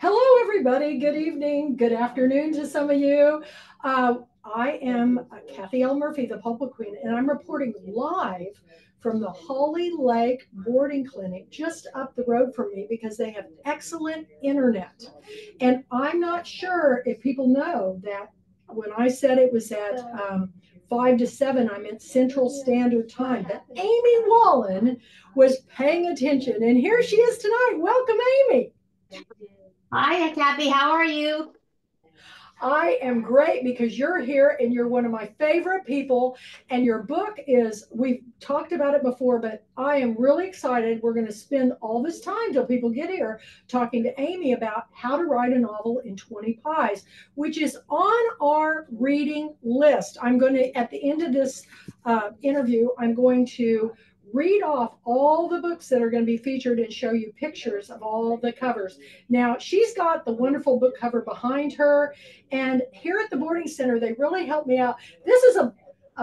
Hello, everybody. Good evening. Good afternoon to some of you. I am Kathy L. Murphy, the Pulpwood Queen, and I'm reporting live from the Holly Lake Boarding Clinic just up the road from me because they have excellent internet. And I'm not sure if people know that when I said it was at 5 to 7, I meant Central Standard Time. But Amy Wallen was paying attention, and here she is tonight. Welcome, Amy. Hi, Kathy. How are you? I am great because you're here and you're one of my favorite people. And your book is, we've talked about it before, but I am really excited. We're going to spend all this time till people get here talking to Amy about how to write a novel in 20 pies, which is on our reading list. I'm going to, at the end of this interview, I'm going to read off all the books that are going to be featured and show you pictures of all the covers. Now, she's got the wonderful book cover behind her. And here at the boarding center, they really helped me out. This is a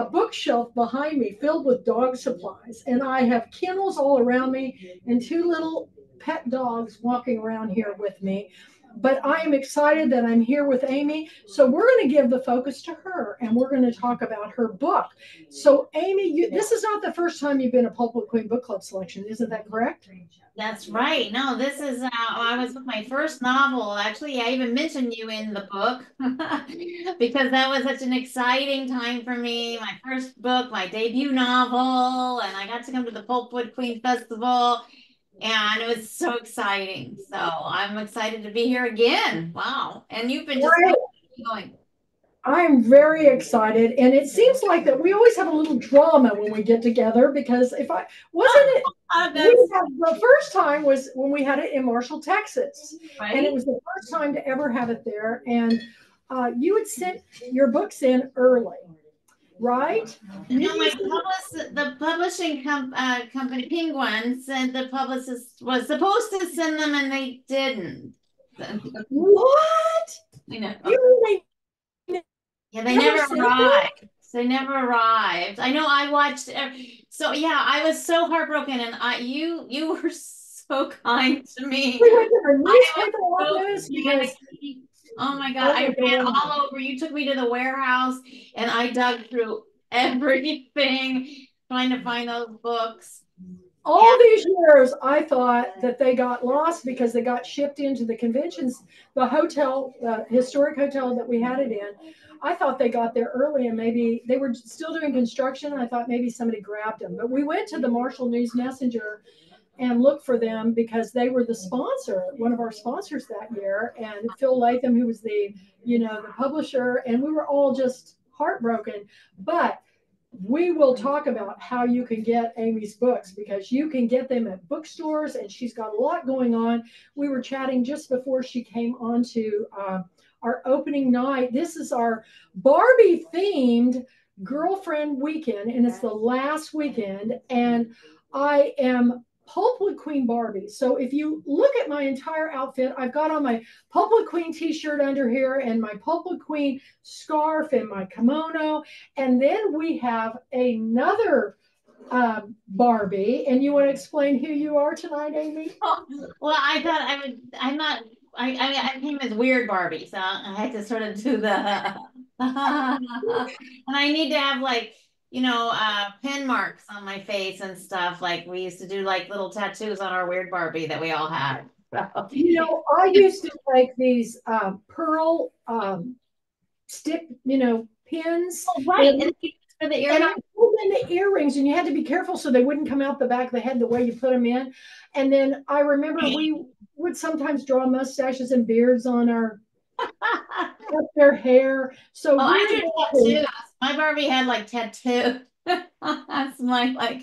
bookshelf behind me filled with dog supplies. And I have kennels all around me and two little pet dogs walking around here with me. But I am excited that I'm here with Amy. So we're going to give the focus to her and we're going to talk about her book. So, Amy, this is not the first time you've been a Pulpwood Queen Book Club selection. Isn't that correct? That's right. No, this is, I was with my first novel. Actually, I even mentioned you in the book because that was such an exciting time for me. My first book, my debut novel, and I got to come to the Pulpwood Queen Festival, and it was so exciting. So I'm excited to be here again. Wow. And you've been just going. I'm very excited, and it seems like that we always have a little drama when we get together because if I wasn't it, we had, the first time was when we had it in Marshall, Texas, and it Right? was the first time to ever have it there. And you had sent your books in early, right? No, the publishing company, Penguin, said the publicist was supposed to send them and they didn't. What? You know, You mean yeah, they they never never sent them? arrived. They never arrived. I know I watched. So yeah, I was so heartbroken, and you were so kind to me. We went to the I was newspaper so office because panicky. Oh my God, oh I my ran god. all over. You took me to the warehouse, and I dug through everything trying to find those books. And All these years, I thought that they got lost because they got shipped into the conventions, the hotel, the historic hotel that we had it in. I thought they got there early and maybe they were still doing construction. I thought maybe somebody grabbed them. But we went to the Marshall News Messenger and looked for them because they were the sponsor, one of our sponsors that year. And Phil Latham, who was the publisher, and we were all just heartbroken. But we will talk about how you can get Amy's books because you can get them at bookstores and she's got a lot going on. We were chatting just before she came on to our opening night. This is our Barbie themed girlfriend weekend and it's the last weekend. And I am Pulpwood Queen Barbie. So if you look at my entire outfit, I've got on my Pulpwood Queen t-shirt under here and my Pulpwood Queen scarf and my kimono. And then we have another Barbie. And you want to explain who you are tonight, Amy? well, I thought I would. I'm not. I came as weird Barbie, so I had to sort of do the. And I need to have like pen marks on my face and stuff. Like we used to do like little tattoos on our weird Barbie that we all had. So. I used to make these pearl stick, pins. Oh, right. And, And for the and I earring. put them in the earrings, and you had to be careful so they wouldn't come out the back of the head the way you put them in. And then I remember we would sometimes draw mustaches and beards on their hair. So Oh, we I were did tattoos. My Barbie had like tattoo. That's my like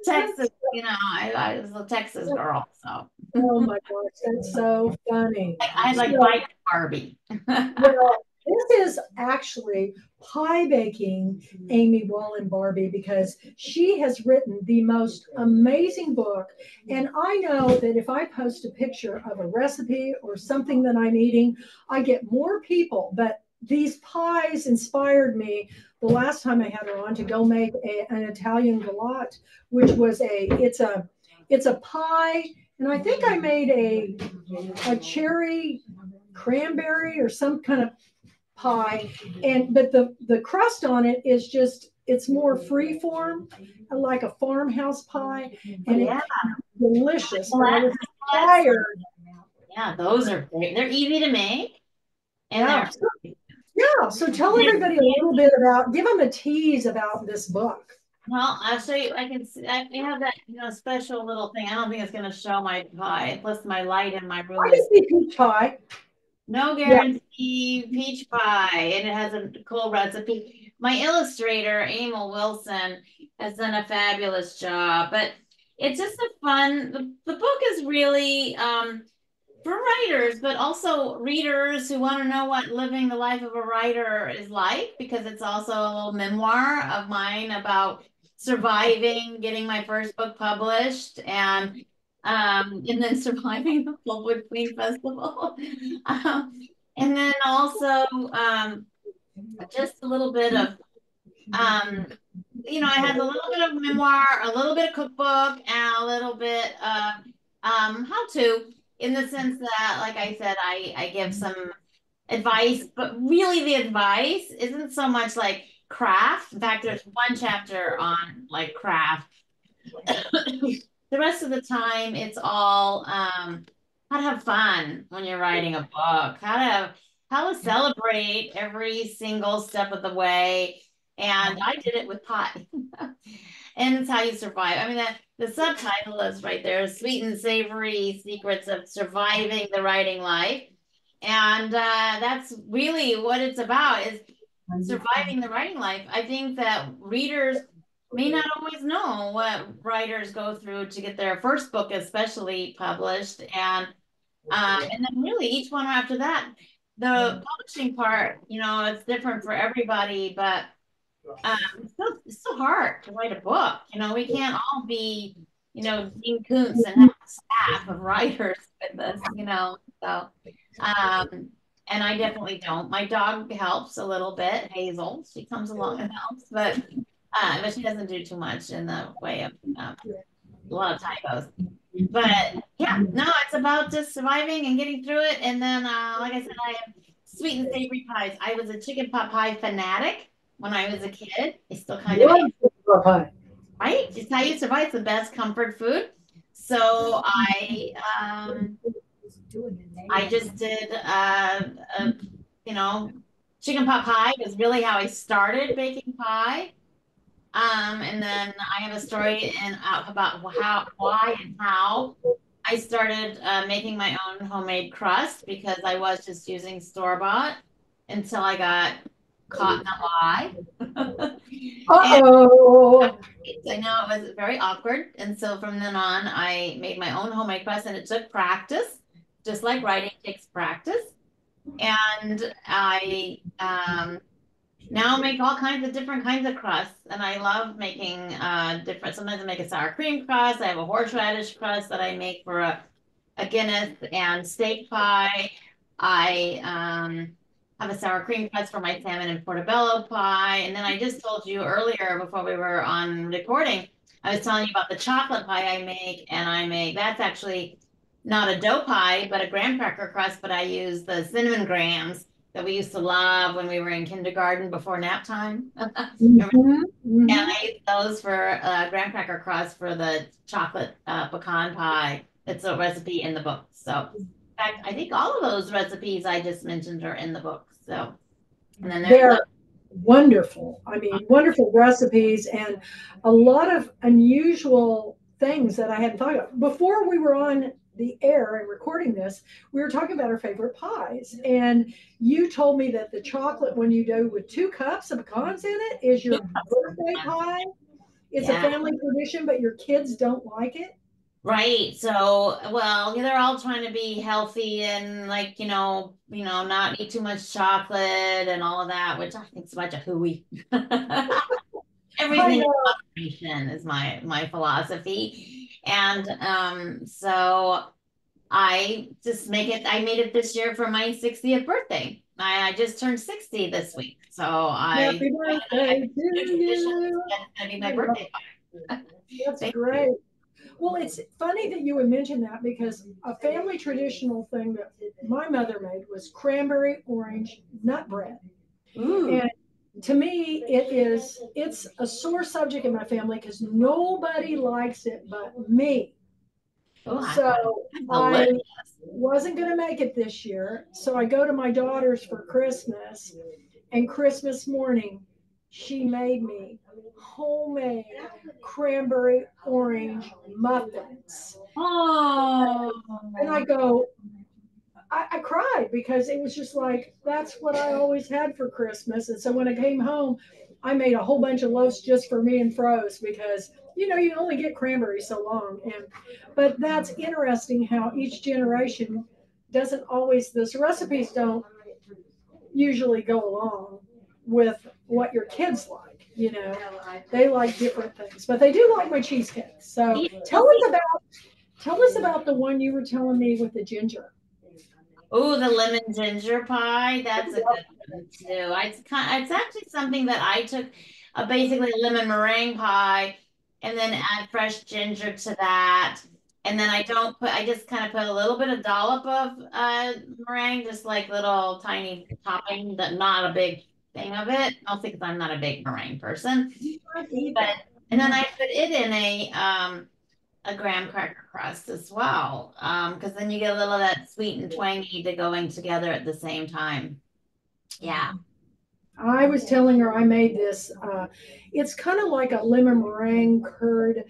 Texas. I was a Texas girl, so oh my gosh, that's so funny. I had like So bike Barbie. well, this is actually pie baking Amy Wallen Barbie because she has written the most amazing book. And I know that if I post a picture of a recipe or something that I'm eating, I get more people. But these pies inspired me the last time I had her on to go make an Italian galette, which was it's a pie and I think I made a cherry cranberry or some kind of pie, but the crust on it is just it's more free form, like a farmhouse pie, and Yeah. it's delicious. Well, But I was tired. yeah, those are great. They're easy to make, and Yeah. Yeah. So tell everybody a little bit about, give them a tease about this book. well, I'll show you. I can see. I have that special little thing. I don't think it's going to show my pie. Plus, my light in my room I can is see peach pie. no Yeah. guarantee peach pie, and it has a cool recipe. My illustrator, Emil Wilson, has done a fabulous job. But it's just a fun. The book is really for writers, but also readers who want to know what living the life of a writer is like, because it's also a little memoir of mine about surviving, getting my first book published, and then surviving the Pulpwood Queen Festival. And then also just a little bit of um, I have a little bit of memoir, a little bit of cookbook, and a little bit of how to, in the sense that, like I said, I give some advice, but really the advice isn't so much like craft. In fact, there's one chapter on like craft. The rest of the time, it's all how to have fun when you're writing a book, how to celebrate every single step of the way. And I did it with pie. And it's how you survive. I mean, the subtitle is right there, Sweet and Savory Secrets of Surviving the Writing Life. And that's really what it's about, is surviving the writing life. I think that readers may not always know what writers go through to get their first book especially published. And then really each one after that. The publishing part, it's different for everybody, but it's so hard to write a book. We can't all be, Dean Koontz and have a staff of writers with us. So, and I definitely don't. My dog helps a little bit, Hazel. She comes along and helps, but she doesn't do too much in the way of a lot of typos. But yeah, no, it's about just surviving and getting through it. And then, like I said, I have sweet and savory pies. I was a chicken pot pie fanatic when I was a kid. I still kind of am. Right? It's how you survive. It's the best comfort food. So I just did chicken pot pie was really how I started baking pie. And then I have a story about why and how I started making my own homemade crust, because I was just using store-bought until I got caught in a lie. Uh-oh. I know it was very awkward. And so from then on, I made my own homemade crust, and it took practice, just like writing takes practice. And I now make all kinds of different kinds of crusts, and I love making different. Sometimes I make a sour cream crust. I have a horseradish crust that I make for a Guinness and steak pie. I have a sour cream crust for my salmon and portobello pie. And then I just told you earlier before we were on recording, I was telling you about the chocolate pie I make, and that's actually not a dough pie, but a graham cracker crust, but I use the cinnamon grahams that we used to love when we were in kindergarten before nap time. And I use those for graham cracker crust for the chocolate pecan pie. It's a recipe in the book. So, in fact, I think all of those recipes I just mentioned are in the book. So, and then they're wonderful. I mean, wonderful recipes and a lot of unusual things that I hadn't thought of. Before we were on the air and recording this, we were talking about our favorite pies. And you told me that the chocolate one you do with 2 cups of pecans in it is your birthday pie. It's a family tradition, but your kids don't like it. Right. So, well, they're all trying to be healthy and not eat too much chocolate and all of that, which I think is a bunch of hooey. Everything in moderation is my philosophy. And so I just I made it this year for my 60th birthday. I just turned 60 this week. So Happy birthday to you. It's gonna be my birthday. That's great. Well, it's funny that you would mention that because a family traditional thing that my mother made was cranberry orange nut bread. Ooh. And to me, it's a sore subject in my family because nobody likes it but me. Oh, So that's I delicious. wasn't going to make it this year. So I go to my daughter's for Christmas, and Christmas morning, she made me homemade cranberry orange muffins. Oh, And I go, I cried because it was just like, that's what I always had for Christmas. And so when I came home, I made a whole bunch of loaves just for me and froze because, you only get cranberries so long. But that's interesting how each generation doesn't always, those recipes don't usually go along with what your kids like. They like different things, but they do like my cheesecake. So yeah, tell well, us see, about tell us about the one you were telling me with the ginger. oh, the lemon ginger pie. That's a good one too. It's actually something that I took basically a lemon meringue pie and then add fresh ginger to that. And then I just kind of put a little bit of dollop of meringue, just like little tiny topping, that not a big thing of it. Mostly because I'm not a big meringue person. I eat But that. and then I put it in a graham cracker crust as well. Because then you get a little of that sweet and twangy to going together at the same time. Yeah. I was telling her I made this. It's kind of like a lemon meringue curd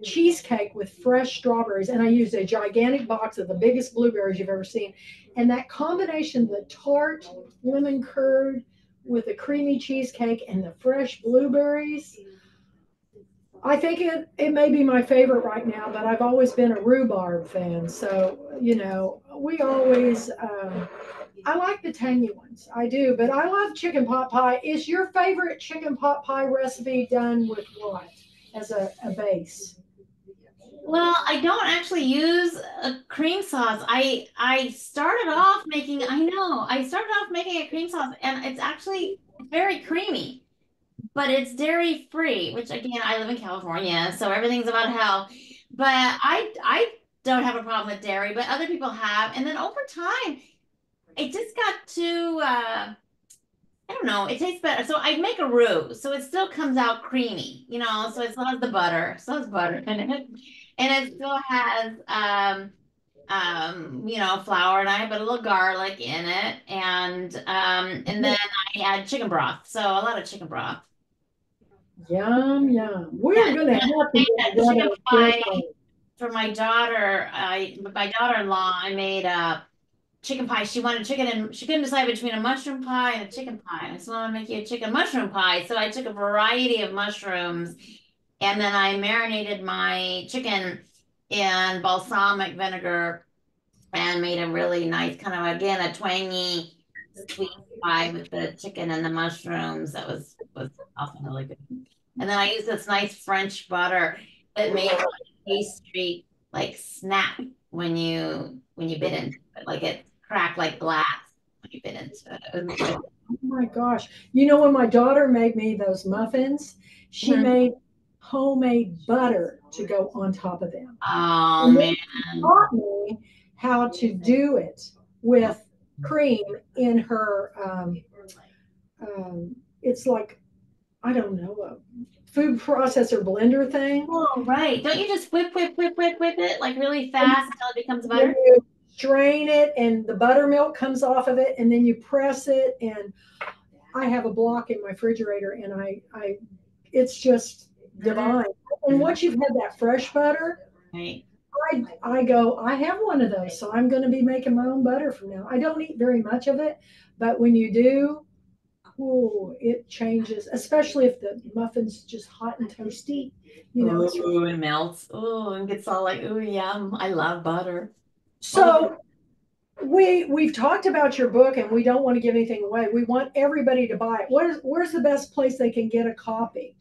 cheesecake with fresh strawberries, and I used a gigantic box of the biggest blueberries you've ever seen. And that combination, the tart lemon curd with the creamy cheesecake and the fresh blueberries, I think it may be my favorite right now, but I've always been a rhubarb fan. So, we always, I like the tangy ones. I do, but I love chicken pot pie. Is your favorite chicken pot pie recipe done with what as a base? Well, I don't actually use a cream sauce. I started off making a cream sauce and it's actually very creamy, but it's dairy free, which again, I live in California, so everything's about health. But I don't have a problem with dairy, but other people have. And then over time, it just got too I don't know, it tastes better. So I make a roux, so it still comes out creamy, so it still has the butter, still has butter in it. And it still has flour, and I put a little garlic in it, and then I add chicken broth. So a lot of chicken broth. Yum, yum. Yeah, We're going to and I have to made get that chicken together and share pie those. for my daughter. With my daughter-in-law, I made a chicken pie. She wanted chicken, and she couldn't decide between a mushroom pie and a chicken pie. I said, "Well, I'm gonna make you a chicken mushroom pie." So I took a variety of mushrooms, and then I marinated my chicken in balsamic vinegar and made a really nice kind of, again, a twangy sweet pie with the chicken and the mushrooms. That was also really good. And then I used this nice French butter that made the pastry like snap when you bit into it, like it cracked like glass when you bit into it. It was really Oh my gosh. When my daughter made me those muffins, she Mhm. made homemade butter to go on top of them. Oh And then she man. taught me how to do it with cream in her, it's like, I don't know, a food processor blender thing. Oh, right. Don't you just whip it like really fast until it becomes Then butter? you strain it and the buttermilk comes off of it and then you press it, and I have a block in my refrigerator, and I it's just Mhm. divine. And once you've had that fresh butter, Right. I go, I have one of those, so I'm going to be making my own butter from now. I don't eat very much of it, but when you do, oh, it changes, especially if the muffin's just hot and toasty. It's Ooh, it melts. Ooh, and gets all like, ooh, yum. I love butter. All the so we've talked about your book, and we don't want to give anything away. We want everybody to buy it. Where's the best place they can get a copy?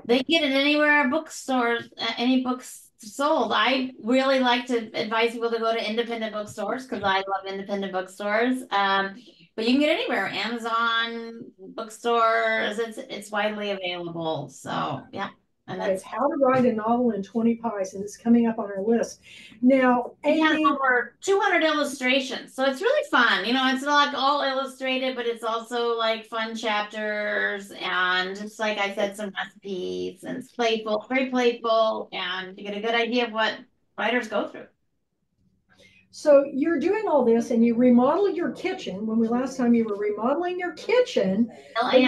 They get it anywhere bookstores, any books sold. I really like to advise people to go to independent bookstores because I love independent bookstores. But you can get it anywhere, Amazon, bookstores. It's widely available. So yeah, And Right. that's How to Write a Novel in 20 Pies, and it's coming up on our list. Now, it has Amy, over 200 illustrations. So it's really fun. It's like all illustrated, but it's also like fun chapters and just like I said, some recipes and it's playful, very playful, and you get a good idea of what writers go through. so you're doing all this and you remodel your kitchen. When we last time you were remodeling your kitchen, Still but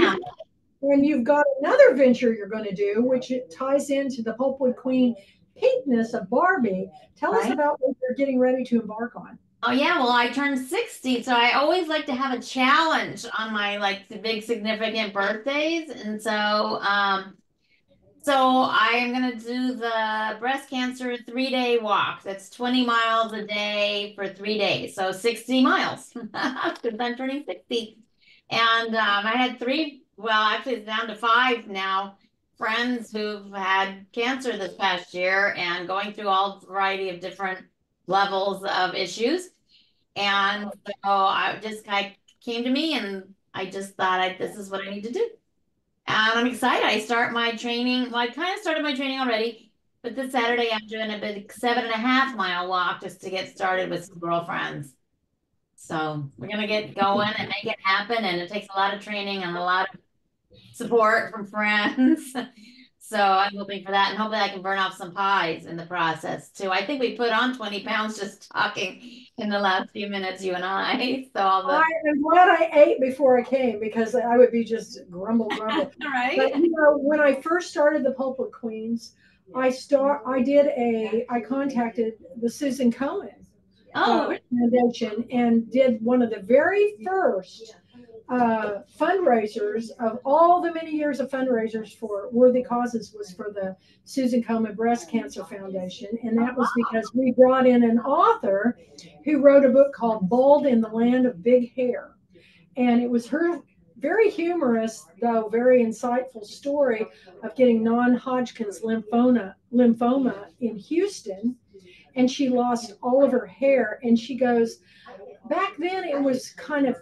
am. you've got another venture you're going to do, which it ties into the Pulpwood Queen pinkness of Barbie. Tell us Right? about what you're getting ready to embark on. Oh yeah, well I turned 60, so I always like to have a challenge on my like the big significant birthdays. And so I am gonna do the breast cancer 3-day walk. That's 20 miles a day for 3 days. So 60 miles because I'm turning 60. And I had three, well, actually it's down to five now, friends who've had cancer this past year and going through all variety of different levels of issues. And so I just kind of came to me and I just thought this is what I need to do. And I'm excited. I start my training. Well, I kind of started my training already, but this Saturday I'm doing a big 7.5 mile walk just to get started with some girlfriends. So we're gonna get going and make it happen. And it takes a lot of training and a lot of support from friends. So I'm hoping for that, and hopefully I can burn off some pies in the process too. I think we put on 20 pounds just talking in the last few minutes, you and I. So all the I'm glad I ate before I came because I would be just grumble, grumble. But right. when I first started the Pulpwood Queens, I contacted the Susan Cohen Oh, Foundation and did one of the very first fundraisers of all the many years of fundraisers for worthy causes was for the Susan Komen Breast Cancer Foundation. And that was because we brought in an author who wrote a book called Bald in the Land of Big Hair. And it was her very humorous, though very insightful story of getting non-Hodgkin's lymphoma in Houston. And she lost all of her hair. And she goes, back then it was kind of,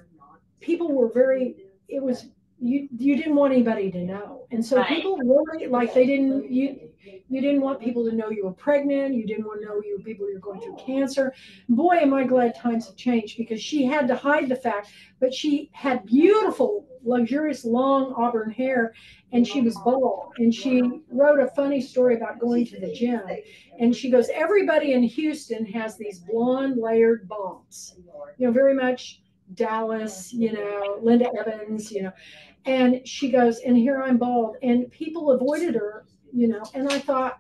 people were very, it was, you didn't want anybody to know. And so right. people really, like, they didn't, you didn't want people to know you were pregnant. You didn't want to know people you were going through cancer. Boy, am I glad times have changed, because she had to hide the fact, but she had beautiful, luxurious, long auburn hair, and she was bald. And she wrote a funny story about going to the gym. And she goes, everybody in Houston has these blonde layered bumps, very much Dallas, Linda Evans, and she goes, and here I'm bald, and people avoided her, and I thought,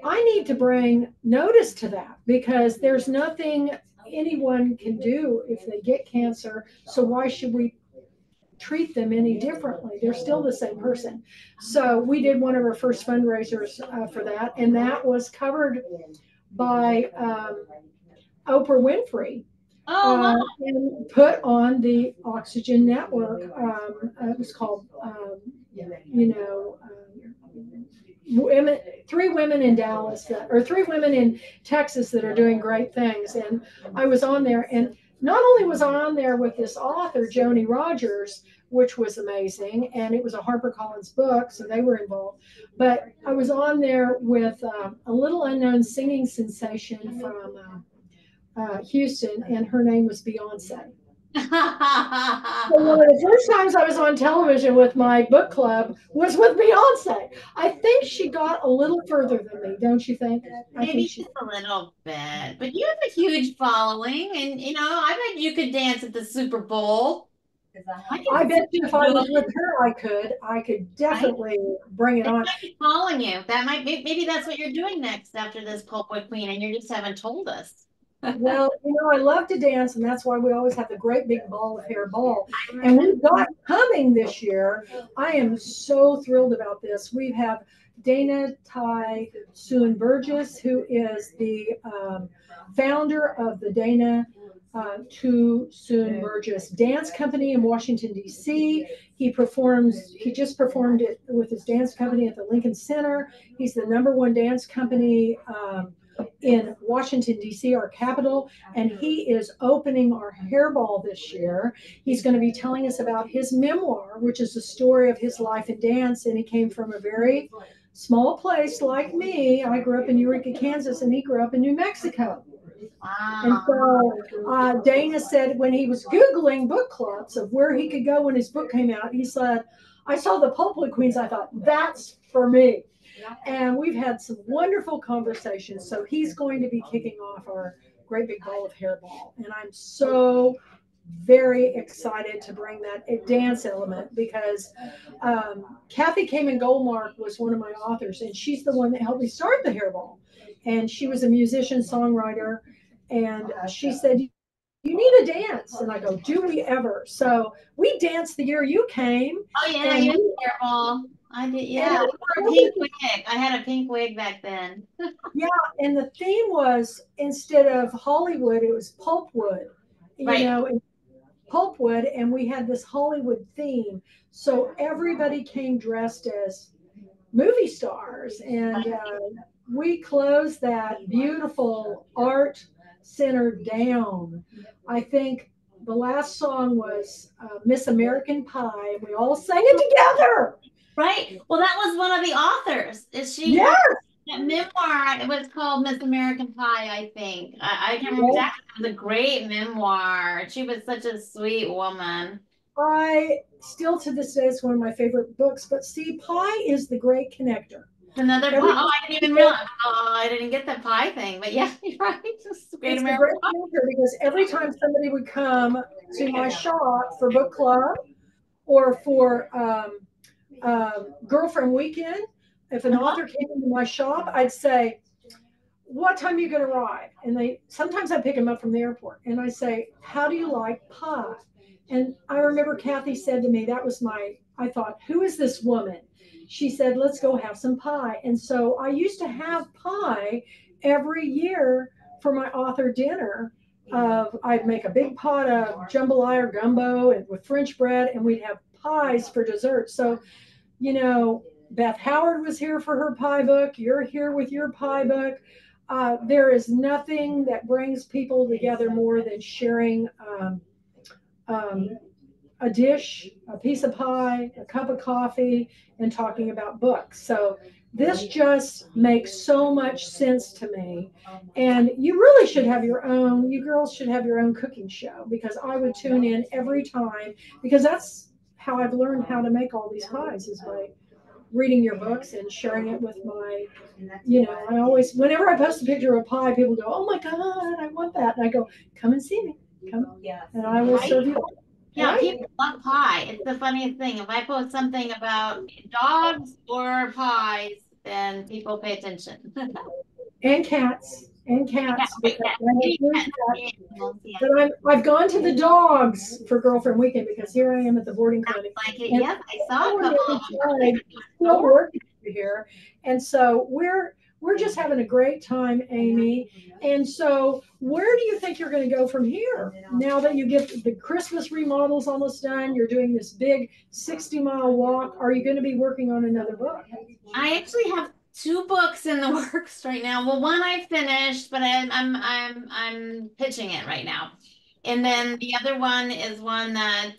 I need to bring notice to that, because there's nothing anyone can do if they get cancer. So why should we treat them any differently? They're still the same person. So we did one of our first fundraisers for that, and that was covered by Oprah Winfrey, Oh, wow. and put on the Oxygen Network. It was called, women, three women in Dallas or three women in Texas that are doing great things. And I was on there, and not only was I on there with this author, Joni Rogers, which was amazing, and it was a HarperCollins book, so they were involved, but I was on there with a little unknown singing sensation from Houston, and her name was Beyonce. So one of the first times I was on television with my book club was with Beyonce. I think she got a little further than me, don't you think? I think Maybe she. just a little bit, but you have a huge following, and I bet you could dance at the Super Bowl. I I can bet see you you if I doing was with it, her, I could right? definitely bring it They on. might be calling you. That might be, maybe that's what you're doing next after this Pulpwood Queen, and you just haven't told us. Well, I love to dance, and that's why we always have the great big ball of hair ball. I And remember. we've got coming this year. I am so thrilled about this. We have Dana Ty Soon Burgess, who is the founder of the Dana to Soon Burgess Dance Company in Washington, D.C. He just performed it with his dance company at the Lincoln Center. He's the #1 dance company in Washington, D.C., our capital, and he is opening our hairball this year. He's going to be telling us about his memoir, which is the story of his life in dance, and he came from a very small place like me. I grew up in Eureka, Kansas, and he grew up in New Mexico. And Wow. so Dana said when he was Googling book clubs of where he could go when his book came out, he said, I saw the Pulpwood Queens. I thought, that's for me. And we've had some wonderful conversations. So he's going to be kicking off our great big ball of hairball. And I'm so very excited to bring that dance element because Kathy Kamen Goldmark was one of my authors, and she's the one that helped me start the hairball. And she was a musician, songwriter, and she said, you need a dance. And I go, do we ever? So we danced the year you came. Oh yeah, And you're we, terrible. I did, and yeah. I it wore a pink was, wig. I had a pink wig back then. yeah, and the theme was instead of Hollywood, it was Pulpwood, Right. and Pulpwood, and we had this Hollywood theme. So everybody came dressed as movie stars, and we closed that beautiful art center down. I think the last song was Miss American Pie, and we all sang it together. Right. Well, that was one of the authors. Is she Yes. her that memoir? It was called Miss American Pie, I think. I can't remember Yes. exactly. It was a great memoir. She was such a sweet woman. I still to this day, it's one of my favorite books. But see, pie is the great connector. Another pie. Every Oh, I didn't even realize. Oh, I didn't get the pie thing. But yeah, you're right. It's a great It's the American great connector because every time somebody would come to my shop for book club or for girlfriend weekend, if an pie. author came into my shop, I'd say, what time are you going to arrive? And they sometimes I pick them up from the airport and I say, how do you like pie? And I remember Kathy said to me, that was I thought, who is this woman? She said, let's go have some pie. And so I used to have pie every year for my author dinner. I'd make a big pot of jambalaya or gumbo and with French bread, and we'd have pies for dessert. So, Beth Howard was here for her pie book. You're here with your pie book. There is nothing that brings people together more than sharing um, a dish, a piece of pie, a cup of coffee, and talking about books. So this just makes so much sense to me. And you really should have you girls should have your own cooking show because I would tune in every time because that's how I've learned how to make all these pies is by reading your books and sharing it with I always, whenever I post a picture of a pie, people go, oh my God, I want that. And I go, come and see me. Come and I will Right? serve you. Yeah, Right? people love pie. It's the funniest thing. If I post something about dogs or pies, then people pay attention. And cats. And Yeah, cats. right, Because yeah. I have Kitty three cats, cats. animals, yeah. But I've gone to the dogs for girlfriend weekend because here I am at the boarding clinic. Like it. And Yep, I saw a on the couple other of them earlier side, in the still store. working over here. And so we're just having a great time, Amy. And so where do you think you're going to go from here? Now that you get the Christmas remodels almost done, you're doing this big 60-mile walk. Are you going to be working on another book? I actually have two books in the works right now. Well, one I finished, but I'm pitching it right now. And then the other one is one that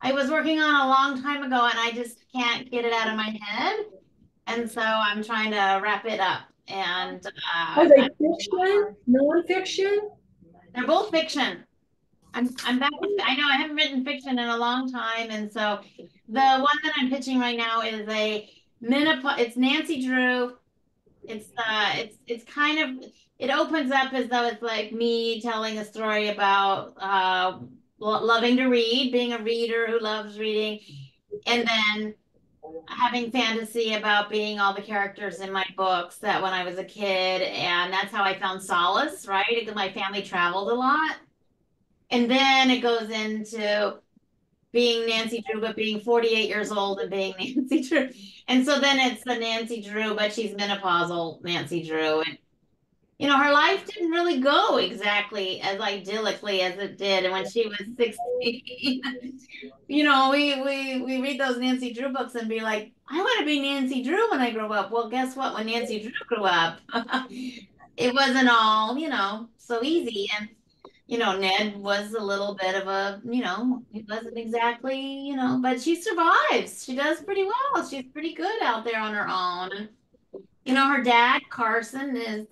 I was working on a long time ago and I just can't get it out of my head. And so I'm trying to wrap it up. And Are they fiction, nonfiction? they're both fiction. I'm back. I know I haven't written fiction in a long time, and so the one that I'm pitching right now is a menopause. It's Nancy Drew. It's kind of it opens up as though it's like me telling a story about loving to read, being a reader who loves reading, and then having fantasy about being all the characters in my books that when I was a kid, and that's how I found solace, right? Because my family traveled a lot. And then it goes into being Nancy Drew, but being 48 years old and being Nancy Drew. And so then it's the Nancy Drew, but she's menopausal Nancy Drew. And, her life didn't really go exactly as idyllically as it did. And when she was 16, we read those Nancy Drew books and be like, I want to be Nancy Drew when I grow up. Well, guess what? When Nancy Drew grew up, it wasn't all, so easy. And Ned was a little bit of a, he wasn't exactly, but she survives. She does pretty well. She's pretty good out there on her own. And, her dad, Carson, is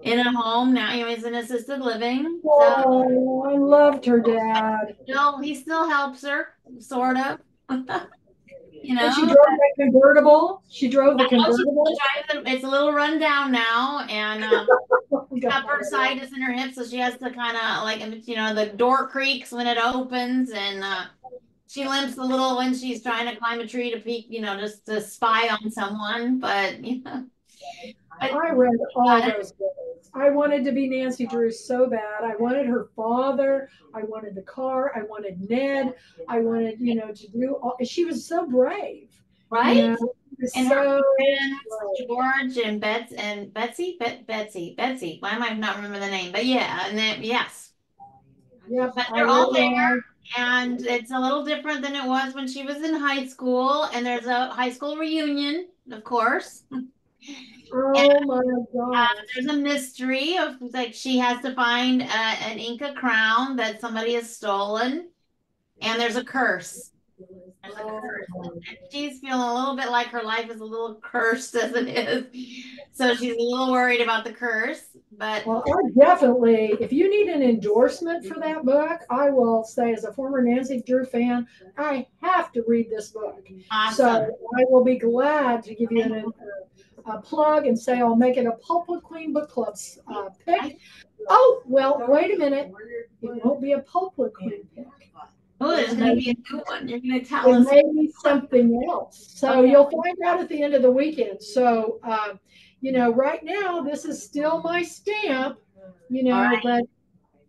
in a home now. He's in assisted living. So Oh, I loved her dad. he still helps her, sort of. you And she know, drove that convertible. She drove the also convertible. it's a little run down now, and Oh, God. bursitis in her hip, so she has to kind of like, the door creaks when it opens, and she limps a little when she's trying to climb a tree to peek, just to spy on someone. But but I read all those books. I wanted to be Nancy Drew so bad. I wanted her father. I wanted the car. I wanted Ned. I wanted, to do all. She was so brave. right, She was and her so friends brave. George and Betsy. Why am I not remember the name? But yeah, and then yes, Yep, but I they're all really there. was. And it's a little different than it was when she was in high school. And there's a high school reunion, of course. Oh my gosh. There's a mystery of like she has to find an Inca crown that somebody has stolen, and there's a curse. There's a Oh curse. my. And she's feeling a little bit like her life is a little cursed as it is. So she's a little worried about the curse, but Well, I definitely, if you need an endorsement for that book, I will say, as a former Nancy Drew fan, I have to read this book. So awesome. I will be glad to give you a plug and say I'll make it a Pulpwood Queen Book Club I, pick. Oh, well, wait a minute. It won't be a Pulpwood Queen pick. oh, there's It going to may, be a new one. You're going to tell it us. may be something else. So Okay. you'll find out at the end of the weekend. So, right now, this is still my stamp, All right. but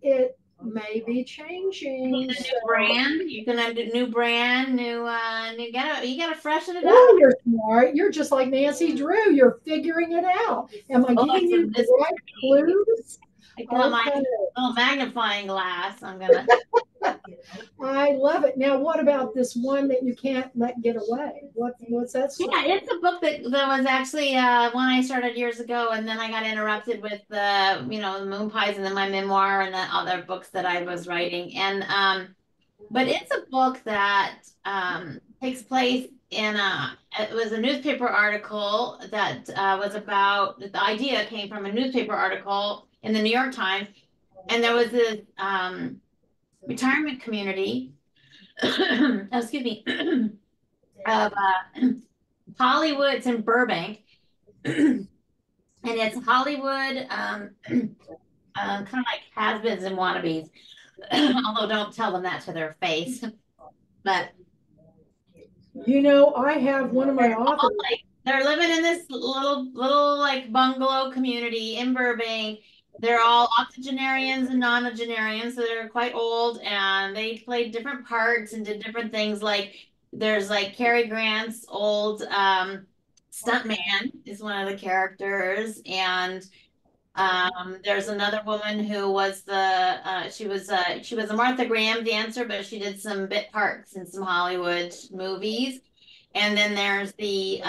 it may be You need changing. a new So, brand. You're gonna do new brand, you gotta freshen it up. oh, you're smart. You're just like Nancy Drew. You're figuring it out. Am I Oh, giving it's a you the right mystery. clues? I got my Okay. little magnifying glass. I'm gonna. I love it. Now, what about this one that you can't let get away? What's that Yeah, story? it's a book that was actually one I started years ago, and then I got interrupted with the moon pies, and then my memoir and the other books that I was writing. And but it's a book that takes place in a. It was a newspaper article that was about. The idea came from a newspaper article in the New York Times, and there was this retirement community. Excuse me. Of Hollywood. It's in Burbank, and it's Hollywood, kind of like has-beens and wannabes. Although don't tell them that to their face. But I have one of my they're all authors. like they're living in this little like bungalow community in Burbank. They're all octogenarians and nonagenarians, so they're quite old, and they played different parts and did different things. Like there's like Cary Grant's old stuntman is one of the characters, and there's another woman who was she was a Martha Graham dancer, but she did some bit parts in some Hollywood movies. And then there's a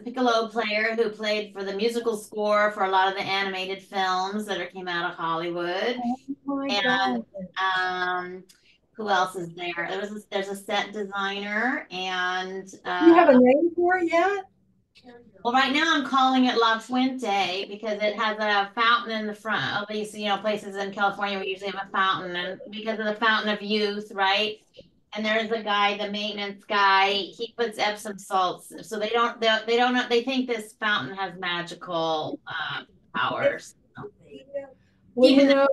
piccolo player who played for the musical score for a lot of the animated films that came out of Hollywood. Oh my And God. um, who else is there? There's a set designer, and You have a name for it yet? well, right now I'm calling it La Fuente because it has a fountain in the front. At least, places in California we usually have a fountain, and because of the fountain of youth, right? And there's a guy, the maintenance guy, he puts Epsom salts. So they don't know, they think this fountain has magical powers. Well, Keeping them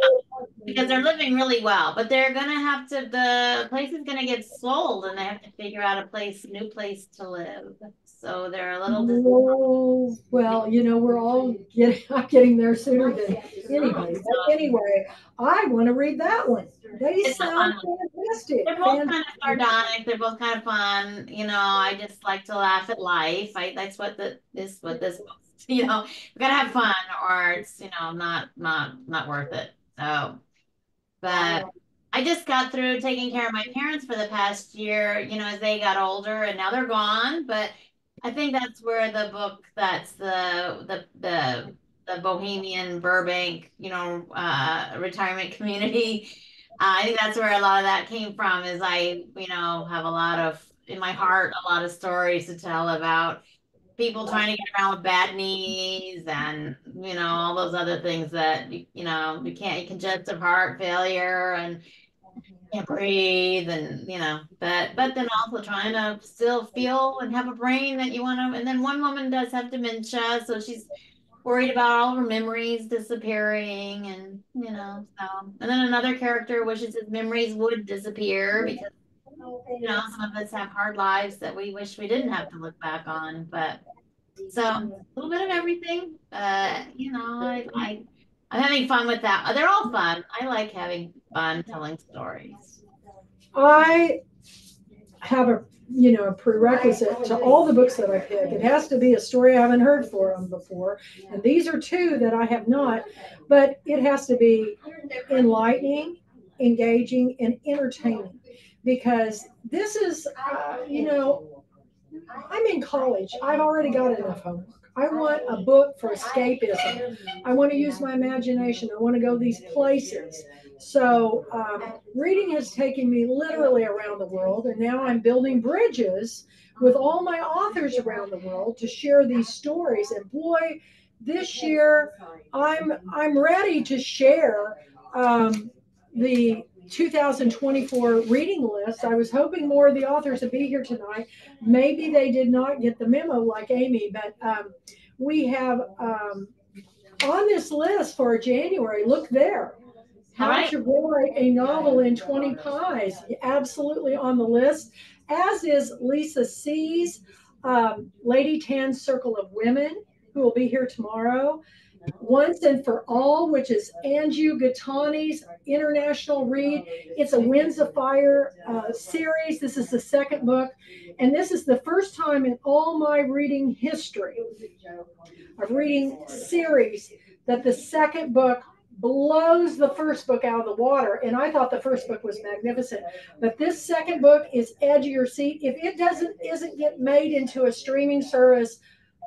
because they're living really well, but they're gonna have to the place is gonna get sold and they have to figure out new place to live. So they're a little oh, well, we're all getting there sooner than anybody. But so anyway, I want to read that one. They it's a fun sound one. fantastic. They're both kind of sardonic. They're both kind of fun. I just like to laugh at life. That's what this we gotta have fun or it's not worth it. So, but I just got through taking care of my parents for the past year, as they got older and now they're gone. But I think that's where the book that's the the Bohemian Burbank, retirement community. I think that's where a lot of that came from. Is I, have a lot of in my heart, a lot of stories to tell about people trying to get around with bad knees and all those other things that congestive heart failure and can't breathe and but then also trying to still feel and have a brain that you want to. And then one woman does have dementia, so she's worried about all her memories disappearing, and so. And then another character wishes his memories would disappear because some of us have hard lives that we wish we didn't have to look back on. But so a little bit of everything. I'm having fun with that. They're all fun. I like having fun telling stories. I have a prerequisite to all the books that I pick. It has to be a story I haven't heard for them before, and these are two that I have not. But it has to be enlightening, engaging, and entertaining, because this is, I'm in college. I've already got enough homework. I want a book for escapism. I want to use my imagination. I want to go these places. So, reading has taken me literally around the world, and now I'm building bridges with all my authors around the world to share these stories. And boy, this year I'm ready to share the 2024 reading list. I was hoping more of the authors would be here tonight. Maybe they did not get the memo like Amy, but we have on this list for January, look there. How to write a novel in 20 pies, absolutely on the list, as is Lisa C's Lady Tan's Circle of Women, who will be here tomorrow. Once and for All, which is Anju Gatani's international read. It's a Winds of Fire series. This is the second book, and this is the first time in all my reading history of reading series that the second book blows the first book out of the water. And I thought the first book was magnificent, but this second book is edge of your seat. If it isn't get made into a streaming service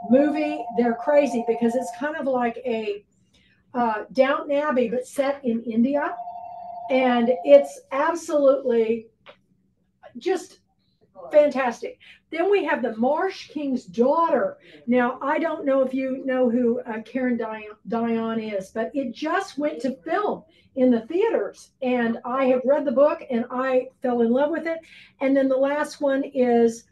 movie, they're crazy, because it's kind of like a Downton Abbey but set in India, and it's absolutely just fantastic. Then we have The Marsh King's Daughter. Now, I don't know if you know who Karen Dion is, but it just went to film in the theaters, and I have read the book and I fell in love with it. And then the last one is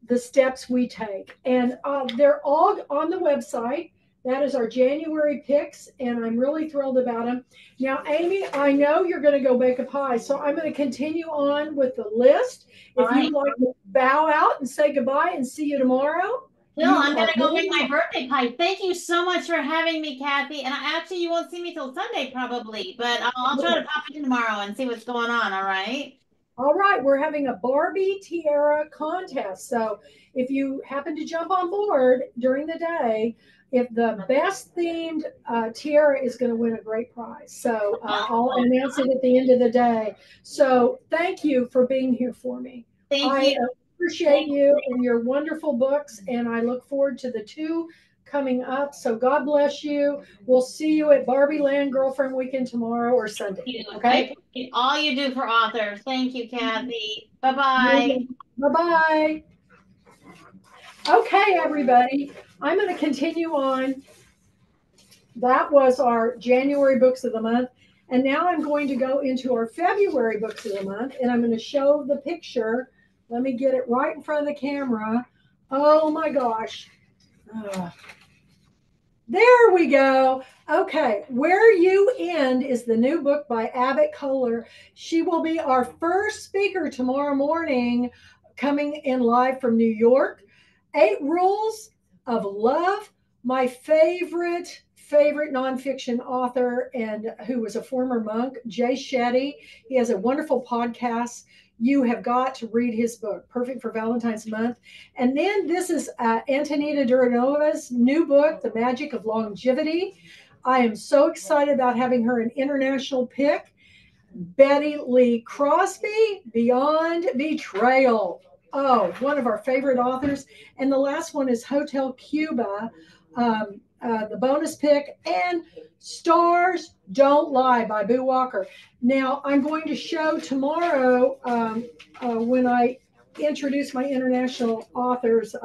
The Steps We Take, and they're all on the website. That is our January picks, and I'm really thrilled about them. Now, Amy, I know you're going to go bake a pie, so I'm going to continue on with the list. If you'd like to bow out and say goodbye and see you tomorrow. No, I'm going to go make my birthday pie. Thank you so much for having me, Kathy. And actually, you won't see me till Sunday probably, but I'll try to pop in tomorrow and see what's going on, all right? All right, we're having a Barbie tiara contest. So if you happen to jump on board during the day, if the best themed tiara is going to win a great prize. So I'll announce it at the end of the day. So thank you for being here for me. Thank you. Appreciate you and your wonderful books, and I look forward to the two coming up. So God bless you. We'll see you at Barbie Land Girlfriend Weekend tomorrow or Sunday. Okay. All you do for authors. Thank you, Kathy. Bye-bye. Bye-bye. Okay, everybody. I'm going to continue on. That was our January books of the month. And now I'm going to go into our February books of the month, and I'm going to show the picture. Let me get it right in front of the camera. Oh my gosh. There we go. Okay, Where You End is the new book by Abbott Kohler. She will be our first speaker tomorrow morning, coming in live from New York. 8 Rules of Love. My favorite nonfiction author, and who was a former monk, Jay Shetty. He has a wonderful podcast. You have got to read his book, perfect for Valentine's month. And then this is Antonita Duranova's new book, The Magic of Longevity. I am so excited about having her an international pick. Betty Lee Crosby, Beyond Betrayal. Oh, one of our favorite authors. And the last one is Hotel Cuba, the bonus pick, and Stars Don't Lie by Boo Walker. Now, I'm going to show tomorrow when I introduce my international authors.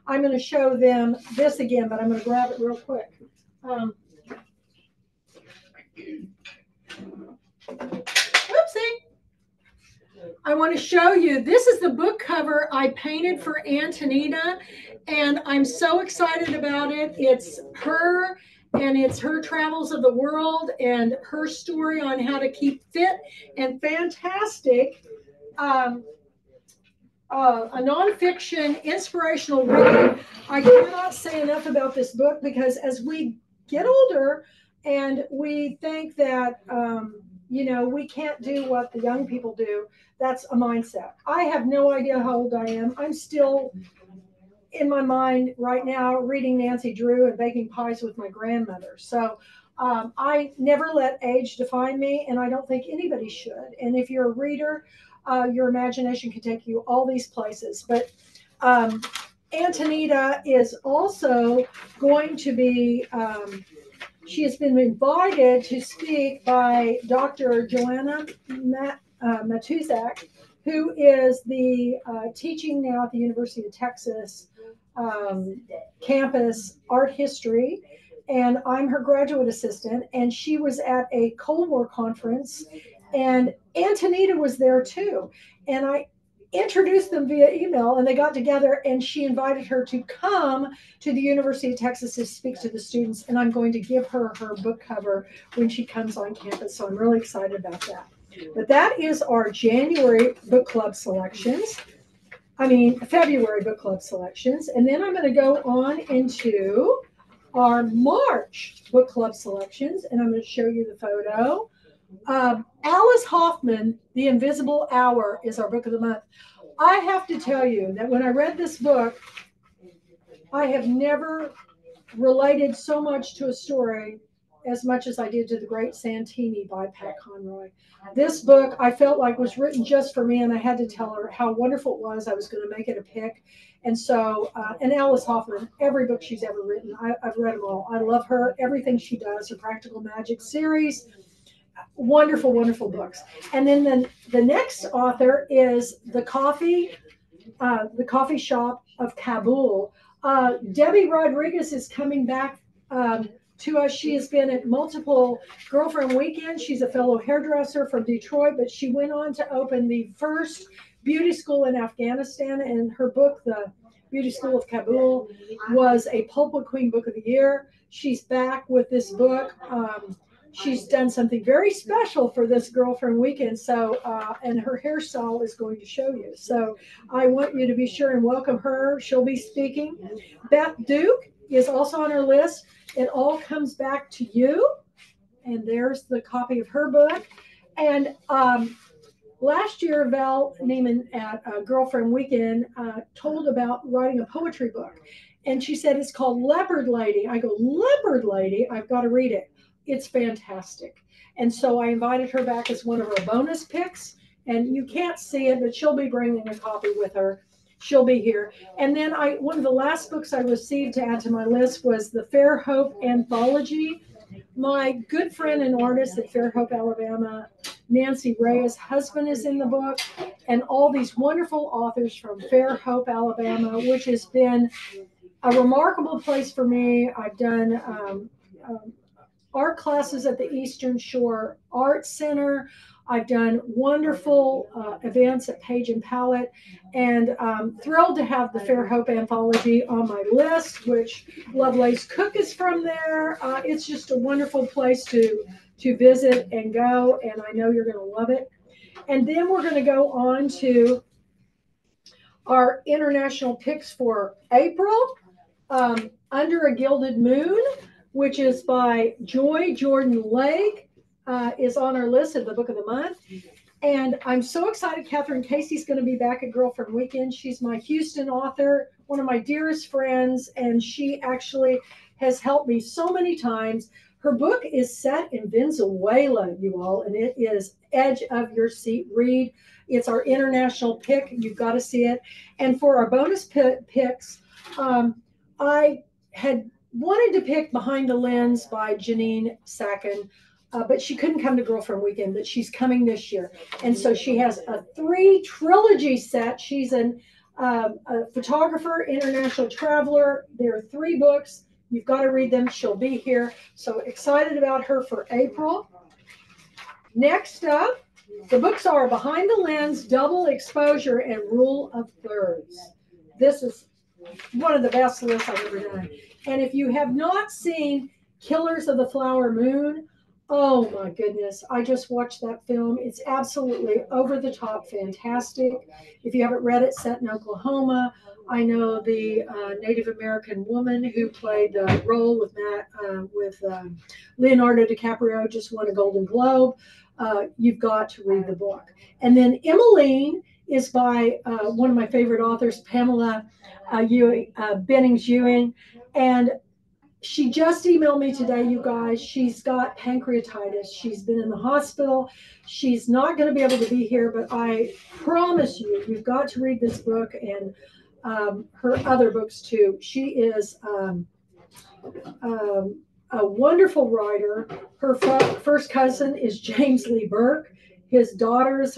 I'm going to show them this again, but I'm going to grab it real quick. Oopsie. I want to show you, this is the book cover I painted for Antonita, and I'm so excited about it. It's her, and it's her travels of the world and her story on how to keep fit and fantastic. A nonfiction inspirational read. I cannot say enough about this book, because as we get older and we think that, we can't do what the young people do, that's a mindset. I have no idea how old I am. I'm still in my mind right now reading Nancy Drew and baking pies with my grandmother. So I never let age define me, and I don't think anybody should. And if you're a reader, your imagination can take you all these places. But Antonita is also going to be, she has been invited to speak by Dr. Joanna Matuzak, who is the teaching now at the University of Texas campus art history. And I'm her graduate assistant. And she was at a Cold War conference, and Antonita was there too. And I introduced them via email, and they got together, and she invited her to come to the University of Texas to speak to the students. And I'm going to give her her book cover when she comes on campus. So I'm really excited about that. But that is our February book club selections. And then I'm going to go on into our March book club selections, and I'm going to show you the photo. Alice Hoffman, The Invisible Hour, is our book of the month. I have to tell you that when I read this book, I have never related so much to a story as much as I did to The Great Santini by Pat Conroy. This book I felt like was written just for me, and I had to tell her how wonderful it was. I was going to make it a pick. And so, and Alice Hoffman, every book she's ever written, I've read them all. I love her, everything she does, her Practical Magic series. Wonderful, wonderful books. And then the next author is The Coffee Shop of Kabul. Debbie Rodriguez is coming back to us. She has been at multiple Girlfriend Weekends. She's a fellow hairdresser from Detroit, but she went on to open the first beauty school in Afghanistan. And her book, The Beauty School of Kabul, was a Pulpwood Queen Book of the Year. She's back with this book. She's done something very special for this Girlfriend Weekend. So, and her hairstyle is going to show you. So I want you to be sure and welcome her. She'll be speaking. Beth Duke is also on our list. It All Comes Back to You. And there's the copy of her book. And last year, Val Neiman at Girlfriend Weekend told about writing a poetry book. And she said, it's called Leopard Lady. I go, Leopard Lady? I've got to read it. It's fantastic. And so I invited her back as one of her bonus picks. And you can't see it, but she'll be bringing a copy with her. She'll be here. And then one of the last books I received to add to my list was the Fair Hope Anthology. My good friend and artist at Fair Hope, Alabama, Nancy Reyes' husband is in the book, and all these wonderful authors from Fair Hope, Alabama, which has been a remarkable place for me. I've done art classes at the Eastern Shore Art Center. I've done wonderful events at Page and Palette, and thrilled to have the Fair Hope Anthology on my list, which Lovelace Cook is from there. It's just a wonderful place to visit and go, and I know you're going to love it. And then we're going to go on to our international picks for April. Under a Gilded Moon, which is by Joy Jordan Lake, is on our list of the book of the month. And I'm so excited. Catherine Casey's going to be back at Girlfriend Weekend. She's my Houston author, one of my dearest friends, and she actually has helped me so many times. Her book is set in Venezuela, you all, and it is edge of your seat read. It's our international pick. You've got to see it. And for our bonus picks, I had wanted to pick Behind the Lens by Janine Sacken, but she couldn't come to Girlfriend Weekend, but she's coming this year. And so she has a 3 trilogy set. She's a photographer, international traveler. There are 3 books. You've got to read them. She'll be here. So excited about her for April. Next up, the books are Behind the Lens, Double Exposure, and Rule of Thirds. This is one of the best lists I've ever done. And if you have not seen Killers of the Flower Moon, oh my goodness, I just watched that film. It's absolutely over the top fantastic. If you haven't read it, set in Oklahoma. I know the Native American woman who played the role with Leonardo DiCaprio just won a Golden Globe. You've got to read the book. And then Emmeline is by one of my favorite authors, Pamela Bennings-Ewing. And she just emailed me today, you guys. She's got pancreatitis. She's been in the hospital. She's not going to be able to be here, but I promise you, you've got to read this book and her other books too. She is a wonderful writer. Her first cousin is James Lee Burke. His daughter is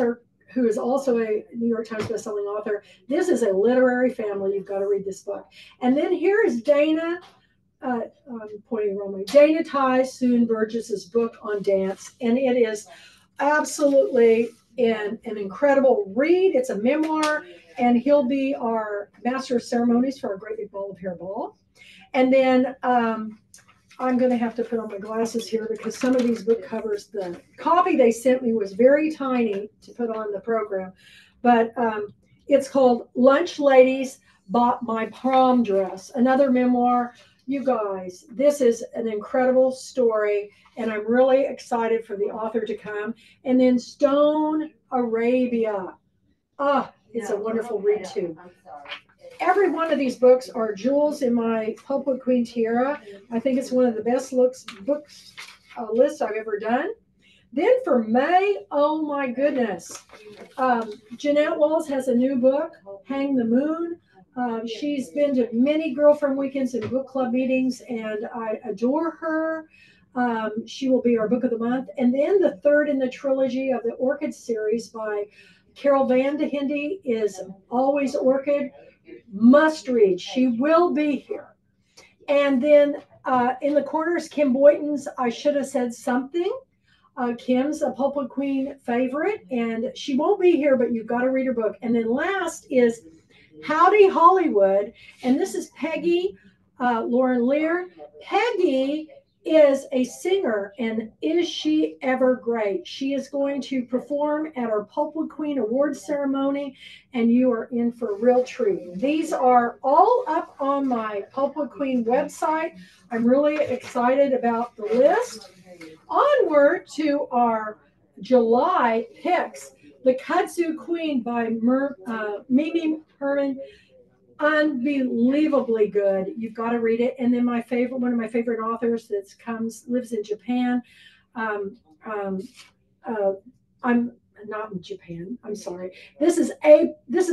who is also a New York Times bestselling author. This is a literary family. You've got to read this book. And then here is Dana. I'm pointing the wrong way. Dana Ty Soon Burgess's book on dance, and it is absolutely an incredible read. It's a memoir, and he'll be our master of ceremonies for our Great Big Ball of Hair Ball. And then I'm going to have to put on my glasses here because some of these book covers, the copy they sent me was very tiny to put on the program, but it's called Lunch Ladies Bought My Prom Dress, another memoir. You guys, this is an incredible story, and I'm really excited for the author to come. And then Stone Arabia. It's a wonderful read too. Every one of these books are jewels in my Pulpwood Queen tiara. I think it's one of the best books lists I've ever done. Then for May, oh my goodness. Jeanette Walls has a new book, Hang the Moon. She's been to many Girlfriend Weekends and book club meetings, and I adore her. She will be our book of the month. And then the third in the trilogy of the Orchid series by Carol Van de Hinde is Always Orchid. Must read. She will be here. And then in the corners, Kim Boynton's I Should Have Said Something. Kim's a Pulpwood Queen favorite, and she won't be here, but you've got to read her book. And then last is Howdy Hollywood, and this is Peggy Lauren Lear. Peggy is a singer, and is she ever great? She is going to perform at our Pulpwood Queen Awards ceremony, and you are in for a real treat. These are all up on my Pulpwood Queen website. I'm really excited about the list. Onward to our July picks. The Kudzu Queen by Mimi Herman. Unbelievably good. You've got to read it. And then one of my favorite authors that lives in Japan. I'm not in Japan. I'm sorry. This is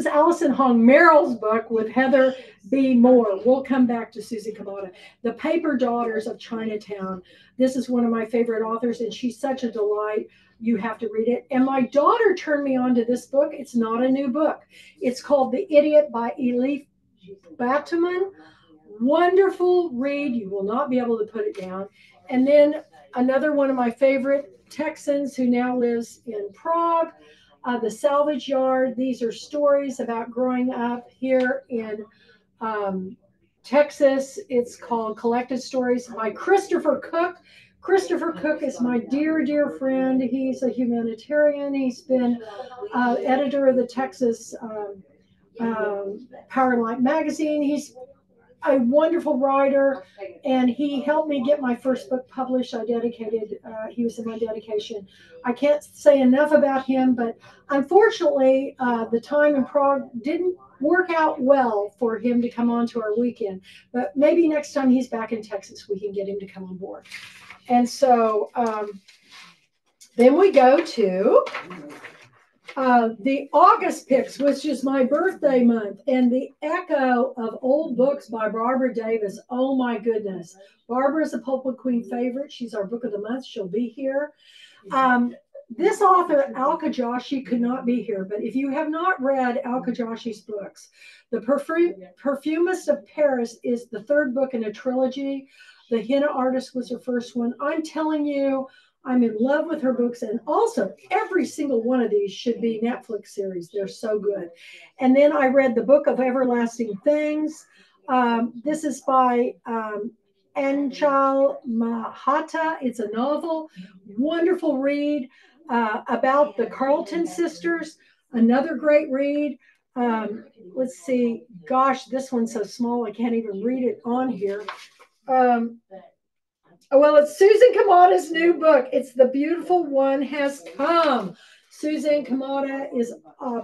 Allison Hong Merrill's book with Heather B. Moore. We'll come back to Susie Kabata. The Paper Daughters of Chinatown. This is one of my favorite authors, and she's such a delight. You have to read it. And my daughter turned me on to this book. It's not a new book. It's called The Idiot by Elif Batuman. Wonderful read. You will not be able to put it down. And then another one of my favorite Texans who now lives in Prague, The Salvage Yard. These are stories about growing up here in Texas. It's called Collected Stories by Christopher Cook. Christopher Cook is my dear, dear friend. He's a humanitarian. He's been editor of the Texas Power and Light magazine. He's a wonderful writer, and he helped me get my first book published. He was in my dedication. I can't say enough about him, but unfortunately, the time in Prague didn't work out well for him to come on to our weekend. But maybe next time he's back in Texas, we can get him to come on board. And so then we go to The August picks, which is my birthday month, and the echo of old books by Barbara Davis. Oh my goodness. Barbara is a Pulpwood Queen favorite. She's our book of the month. She'll be here. This author, Al Kajashi, could not be here, but if you have not read Al Kajashi's books, The Perfumist of Paris is the third book in a trilogy. The Henna Artist was her first one. I'm telling you, I'm in love with her books, and also every single one of these should be Netflix series. They're so good. And then I read the Book of Everlasting Things. This is by Anchal Mahata. It's a novel, wonderful read about the Carlton sisters. Another great read. Let's see. Gosh, this one's so small I can't even read it on here. Well, it's Susan Kamada's new book. It's The Beautiful One Has Come. Susan Kamada is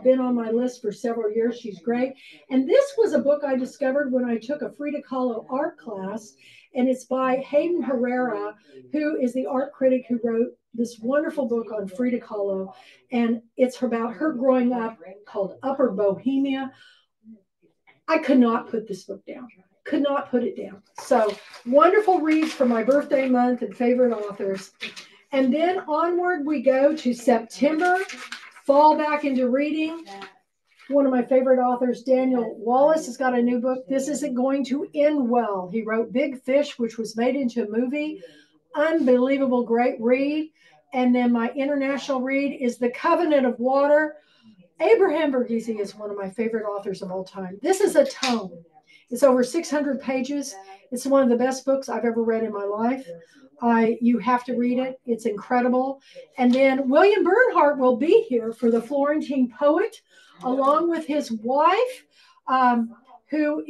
been on my list for several years. She's great. And this was a book I discovered when I took a Frida Kahlo art class. And it's by Hayden Herrera, who is the art critic who wrote this wonderful book on Frida Kahlo. And it's about her growing up, called Upper Bohemia. I could not put this book down. Could not put it down. So wonderful reads for my birthday month and favorite authors. And then onward we go to September, fall back into reading. One of my favorite authors, Daniel Wallace, has got a new book. This Isn't Going to End Well. He wrote Big Fish, which was made into a movie. Unbelievable, great read. And then my international read is The Covenant of Water. Abraham Verghese is one of my favorite authors of all time. This is a tome. It's over 600 pages. It's one of the best books I've ever read in my life. You have to read it. It's incredible. And then William Bernhardt will be here for the Florentine Poet, along with his wife, who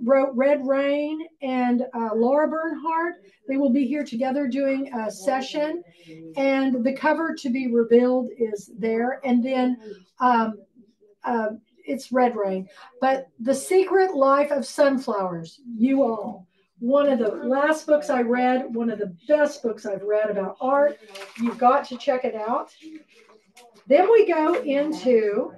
wrote Red Rain, and Laura Bernhardt. They will be here together doing a session. And the cover to be revealed is there. And then it's Red Rain. But The Secret Life of Sunflowers, you all. One of the last books I read, one of the best books I've read about art. You've got to check it out. Then we go into,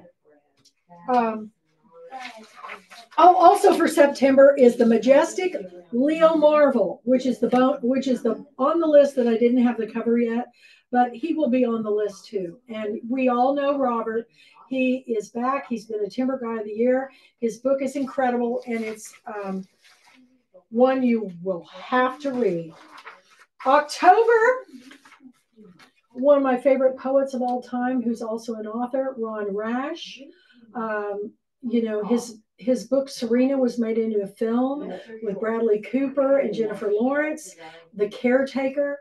also for September is The Majestic Leo Marvel, which is on the list that I didn't have the cover yet, but he will be on the list too. And we all know Robert. He is back. He's been a Timber Guy of the Year. His book is incredible, and it's one you will have to read. October, one of my favorite poets of all time, who's also an author, Ron Rash. His book Serena was made into a film with Bradley Cooper and Jennifer Lawrence. The Caretaker.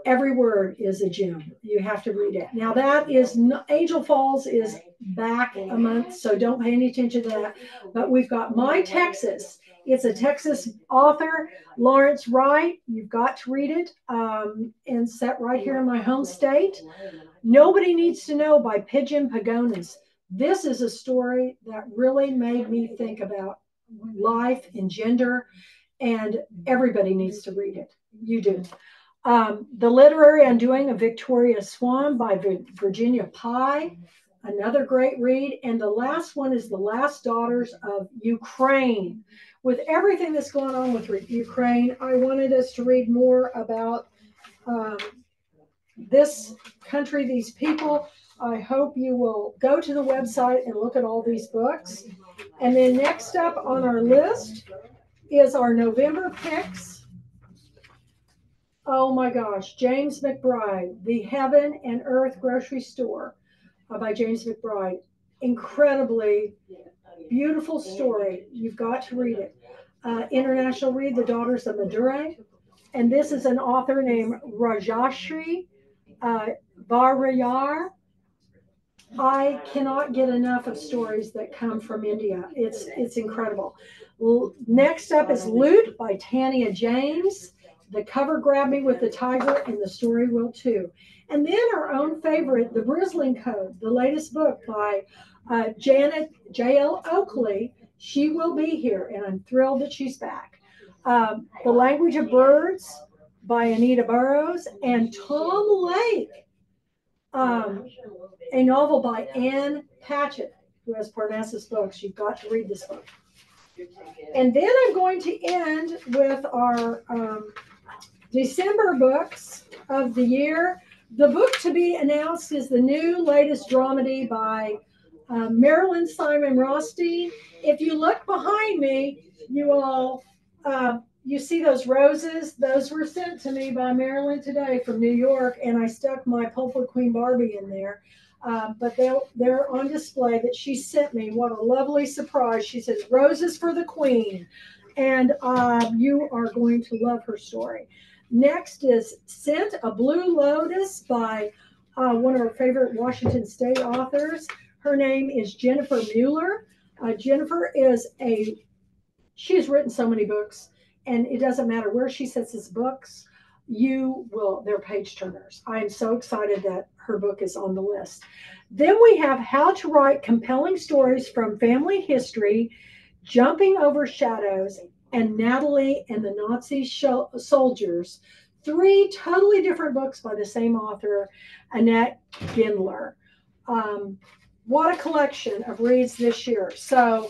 Every word is a gem. You have to read it. Now that is Angel Falls is back a month, so don't pay any attention to that. But we've got My Texas. It's a Texas author, Lawrence Wright. You've got to read it. And set right here in my home state. Nobody Needs to Know by Pigeon Pagonis. This is a story that really made me think about life and gender, and everybody needs to read it. You do. The Literary Undoing of Victoria Swan by Virginia Pye, another great read. And the last one is The Last Daughters of Ukraine. With everything that's going on with Ukraine, I wanted us to read more about this country, these people. I hope you will go to the website and look at all these books. And then next up on our list is our November picks. Oh my gosh, James McBride, The Heaven and Earth Grocery Store by James McBride. Incredibly beautiful story. You've got to read it. International read, The Daughters of Madurai. And this is an author named Rajashri Varayar. I cannot get enough of stories that come from India. It's incredible. Next up is Loot by Tania James. The cover grabbed me with the tiger, and the story will too. And then our own favorite, The Bristling Code, the latest book by Janet J.L. Oakley. She will be here, and I'm thrilled that she's back. The Language of Birds by Anita Burroughs, and Tom Lake. a novel by Anne Patchett, who has Parnassus Books. You've got to read this book. And then I'm going to end with our December books of the year. The book to be announced is the new latest dramedy by Marilyn Simon Rothstein. If you look behind me, you all, you see those roses? Those were sent to me by Marilyn today from New York, and I stuck my Pulpwood Queen Barbie in there. But they're on display that she sent me. What a lovely surprise. She says, "Roses for the Queen." And you are going to love her story. Next is Scent, a Blue Lotus by one of our favorite Washington State authors. Her name is Jennifer Mueller. Jennifer is she's written so many books, and it doesn't matter where she sets his books, they're page turners. I am so excited that her book is on the list. Then we have How to Write Compelling Stories from Family History, Jumping Over Shadows, and Natalie and the Nazi Soldiers. 3 totally different books by the same author, Annette Gindler. What a collection of reads this year. So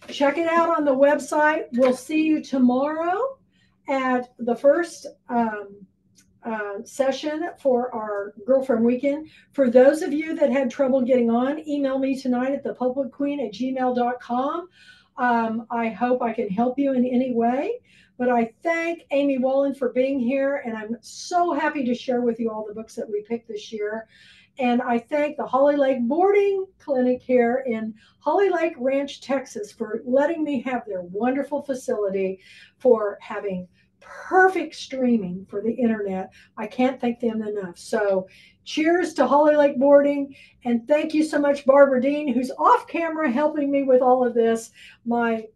check it out on the website. We'll see you tomorrow at the first session for our Girlfriend Weekend. For those of you that had trouble getting on, email me tonight at thepulpwoodqueen@gmail.com. I hope I can help you in any way. But I thank Amy Wallen for being here, and I'm so happy to share with you all the books that we picked this year. And I thank the Holly Lake Boarding Clinic here in Holly Lake Ranch, Texas, for letting me have their wonderful facility, for having perfect streaming for the internet. I can't thank them enough. So cheers to Holly Lake Boarding. And thank you so much, Barbara Dean, who's off camera helping me with all of this, my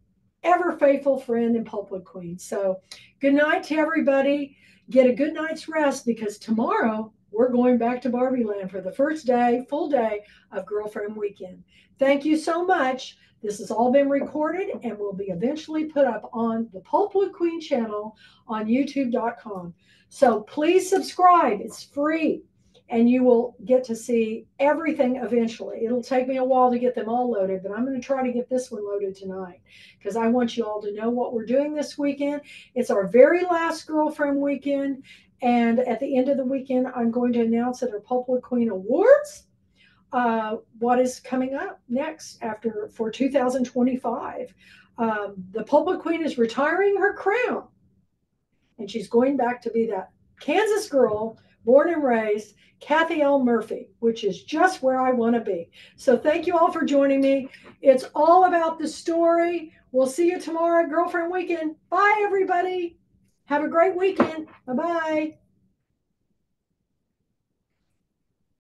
ever faithful friend and Pulpwood Queen. So good night to everybody. Get a good night's rest, because tomorrow we're going back to Barbie Land for the first day, full day of Girlfriend Weekend. Thank you so much. This has all been recorded and will be eventually put up on the Pulpwood Queen channel on youtube.com. So please subscribe. It's free, and you will get to see everything eventually. It'll take me a while to get them all loaded, but I'm going to try to get this one loaded tonight, because I want you all to know what we're doing this weekend. It's our very last Girlfriend Weekend. And at the end of the weekend, I'm going to announce at our Pulpwood Queen Awards what is coming up next for 2025. The Pulpwood Queen is retiring her crown, and she's going back to be that Kansas girl, born and raised, Kathy L. Murphy, which is just where I want to be. So thank you all for joining me. It's all about the story. We'll see you tomorrow at Girlfriend Weekend. Bye, everybody. Have a great weekend. Bye-bye.